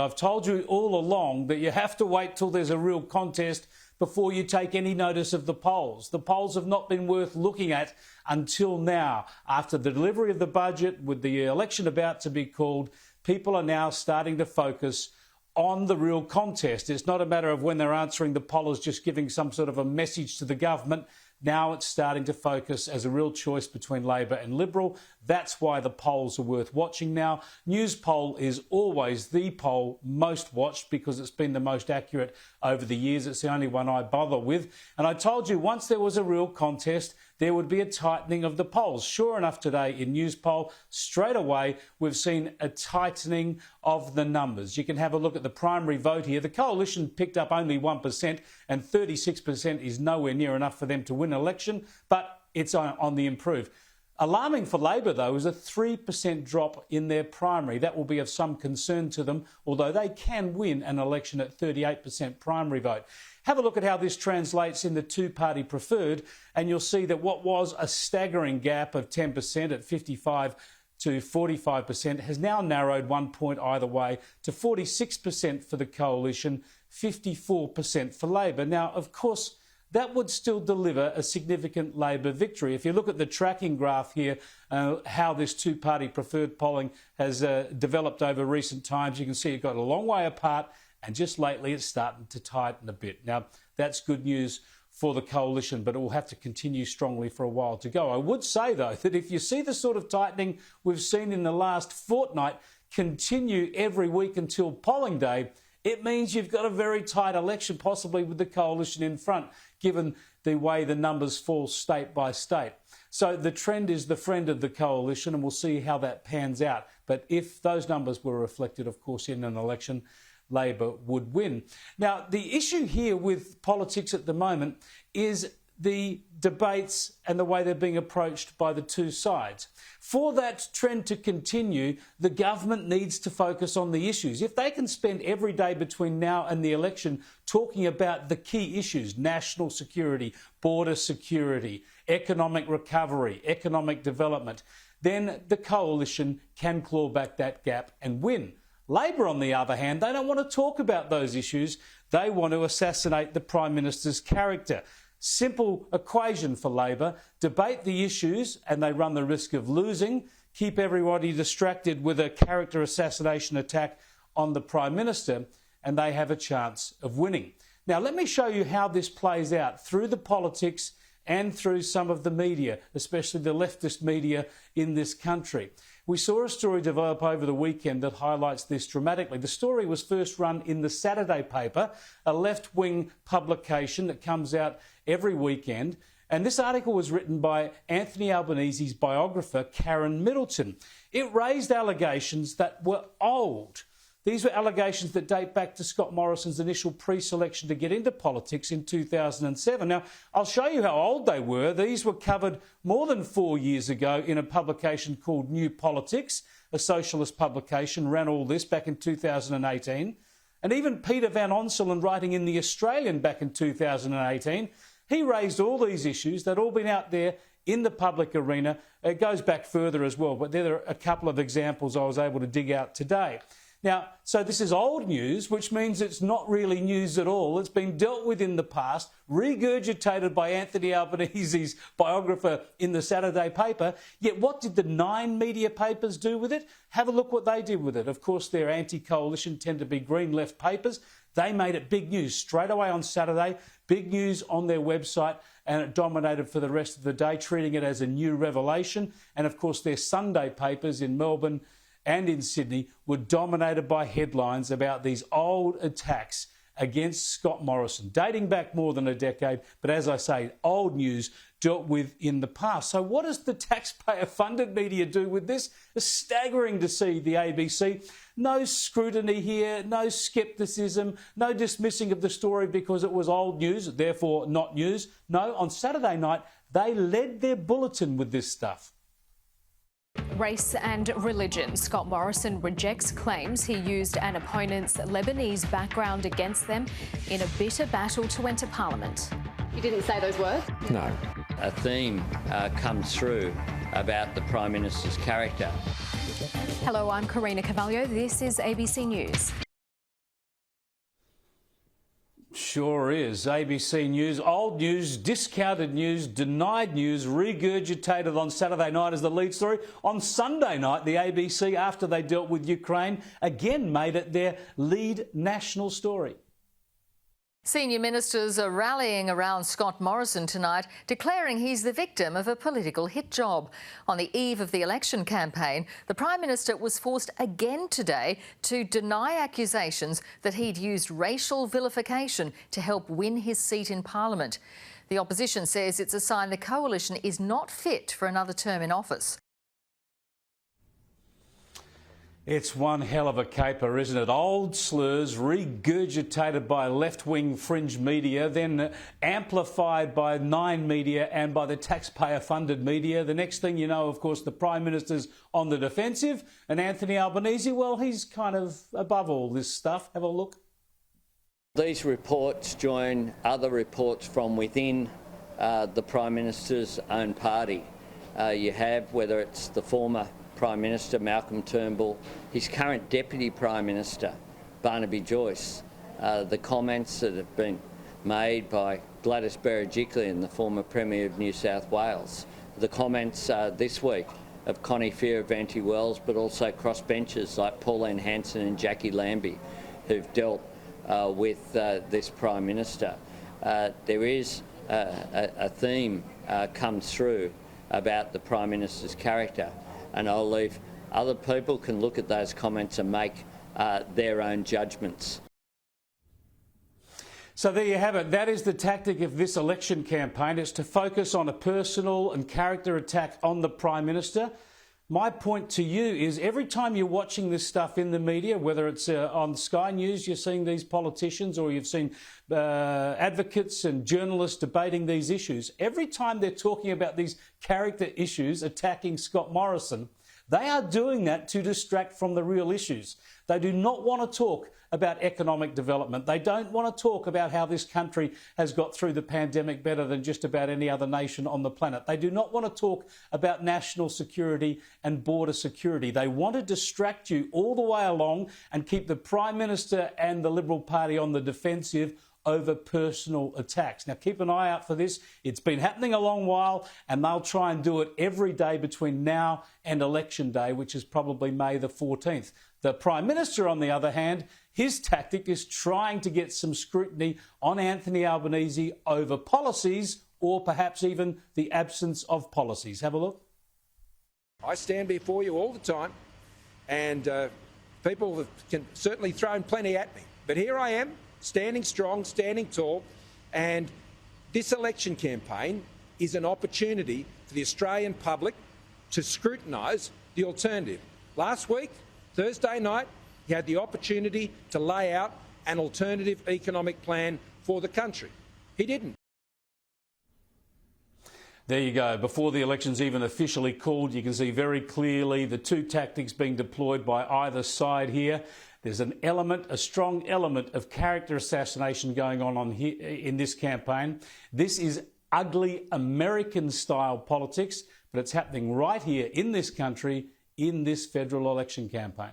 I've told you all along that you have to wait till there's a real contest before you take any notice of the polls. The polls have not been worth looking at until now. After the delivery of the budget, with the election about to be called, people are now starting to focus on the real contest. It's not a matter of when they're answering the pollers just giving some sort of a message to the government. Now it's starting to focus as a real choice between Labor and Liberal. That's why the polls are worth watching now. News poll is always the poll most watched because it's been the most accurate over the years. It's the only one I bother with. And I told you once there was a real contest, there would be a tightening of the polls. Sure enough, today in News poll, straight away, we've seen a tightening of the numbers. You can have a look at the primary vote here. The coalition picked up only 1% and 36% is nowhere near enough for them to win an election, but it's on the improve. Alarming for Labor, though, is a 3% drop in their primary. That will be of some concern to them, although they can win an election at 38% primary vote. Have a look at how this translates in the two-party preferred, and you'll see that what was a staggering gap of 10% at 55 to 45% has now narrowed 1 point either way to 46% for the coalition, 54% for Labor. Now, of course, that would still deliver a significant Labor victory. If you look at the tracking graph here, how this two-party preferred polling has developed over recent times, you can see it got a long way apart, and just lately it's starting to tighten a bit. Now, that's good news for the coalition, but it will have to continue strongly for a while to go. I would say, though, that if you see the sort of tightening we've seen in the last fortnight continue every week until polling day, it means you've got a very tight election, possibly with the coalition in front, given the way the numbers fall state by state. So the trend is the friend of the coalition, and we'll see how that pans out. But if those numbers were reflected, of course, in an election, Labor would win. Now, the issue here with politics at the moment is the debates and the way they're being approached by the two sides. For that trend to continue, the government needs to focus on the issues. If they can spend every day between now and the election talking about the key issues, national security, border security, economic recovery, economic development, then the coalition can claw back that gap and win. Labor, on the other hand, they don't want to talk about those issues. They want to assassinate the Prime Minister's character. Simple equation for Labor: debate the issues and they run the risk of losing, keep everybody distracted with a character assassination attack on the Prime Minister, and they have a chance of winning. Now, let me show you how this plays out through the politics and through some of the media, especially the leftist media in this country. We saw a story develop over the weekend that highlights this dramatically. The story was first run in the Saturday paper, a left-wing publication that comes out every weekend. And this article was written by Anthony Albanese's biographer, Karen Middleton. It raised allegations that were old. These were allegations that date back to Scott Morrison's initial pre-selection to get into politics in 2007. Now, I'll show you how old they were. These were covered more than 4 years ago in a publication called New Politics, a socialist publication, ran all this back in 2018. And even Peter Van Onselen, writing in The Australian back in 2018, he raised all these issues. They'd all been out there in the public arena. It goes back further as well, but there are a couple of examples I was able to dig out today. Now, so this is old news, which means it's not really news at all. It's been dealt with in the past, regurgitated by Anthony Albanese's biographer in the Saturday paper. Yet what did the 9 media papers do with it? Have a look what they did with it. Of course, their anti-coalition tend to be Green Left papers. They made it big news straight away on Saturday, big news on their website, and it dominated for the rest of the day, treating it as a new revelation. And of course, their Sunday papers in Melbourne and in Sydney were dominated by headlines about these old attacks against Scott Morrison, dating back more than a decade, but as I say, old news dealt with in the past. So what does the taxpayer-funded media do with this? It's staggering to see the ABC. No scrutiny here, no scepticism, no dismissing of the story because it was old news, therefore not news. No, on Saturday night, they led their bulletin with this stuff. Race and religion. Scott Morrison rejects claims he used an opponent's Lebanese background against them in a bitter battle to enter Parliament. You didn't say those words? No. A theme comes through about the Prime Minister's character. Hello, I'm Karina Carvalho. This is ABC News. Sure is. ABC News, old news, discounted news, denied news, regurgitated on Saturday night as the lead story. On Sunday night, the ABC, after they dealt with Ukraine, again made it their lead national story. Senior ministers are rallying around Scott Morrison tonight, declaring he's the victim of a political hit job. On the eve of the election campaign, the Prime Minister was forced again today to deny accusations that he'd used racial vilification to help win his seat in Parliament. The opposition says it's a sign the coalition is not fit for another term in office. It's one hell of a caper, isn't it? Old slurs regurgitated by left-wing fringe media, then amplified by Nine media and by the taxpayer-funded media. The next thing you know, of course, the Prime Minister's on the defensive, and Anthony Albanese, well, he's kind of above all this stuff. Have a look. These reports join other reports from within the Prime Minister's own party. You have, whether it's the former Prime Minister Malcolm Turnbull, his current Deputy Prime Minister Barnaby Joyce, the comments that have been made by Gladys Berejiklian, the former Premier of New South Wales, the comments this week of Connie Fear of Auntie Wells, but also crossbenchers like Pauline Hanson and Jackie Lambie, who've dealt with this Prime Minister. There is a theme comes through about the Prime Minister's character, and I'll leave other people can look at those comments and make their own judgments. So there you have it. That is the tactic of this election campaign. It's to focus on a personal and character attack on the Prime Minister. My point to you is every time you're watching this stuff in the media, whether it's on Sky News, you're seeing these politicians, or you've seen advocates and journalists debating these issues, every time they're talking about these character issues attacking Scott Morrison, they are doing that to distract from the real issues. They do not want to talk about economic development. They don't want to talk about how this country has got through the pandemic better than just about any other nation on the planet. They do not want to talk about national security and border security. They want to distract you all the way along and keep the Prime Minister and the Liberal Party on the defensive over personal attacks. Now, keep an eye out for this. It's been happening a long while, and they'll try and do it every day between now and Election Day, which is probably May the 14th. The Prime Minister, on the other hand, his tactic is trying to get some scrutiny on Anthony Albanese over policies, or perhaps even the absence of policies. Have a look. I stand before you all the time, and people can certainly throw plenty at me. But here I am, standing strong, standing tall, and this election campaign is an opportunity for the Australian public to scrutinise the alternative. Last week, Thursday night, he had the opportunity to lay out an alternative economic plan for the country. He didn't. There you go. Before the election's even officially called, you can see very clearly the two tactics being deployed by either side here. There's an element, a strong element of character assassination going on here in this campaign. This is ugly American-style politics, but it's happening right here in this country in this federal election campaign.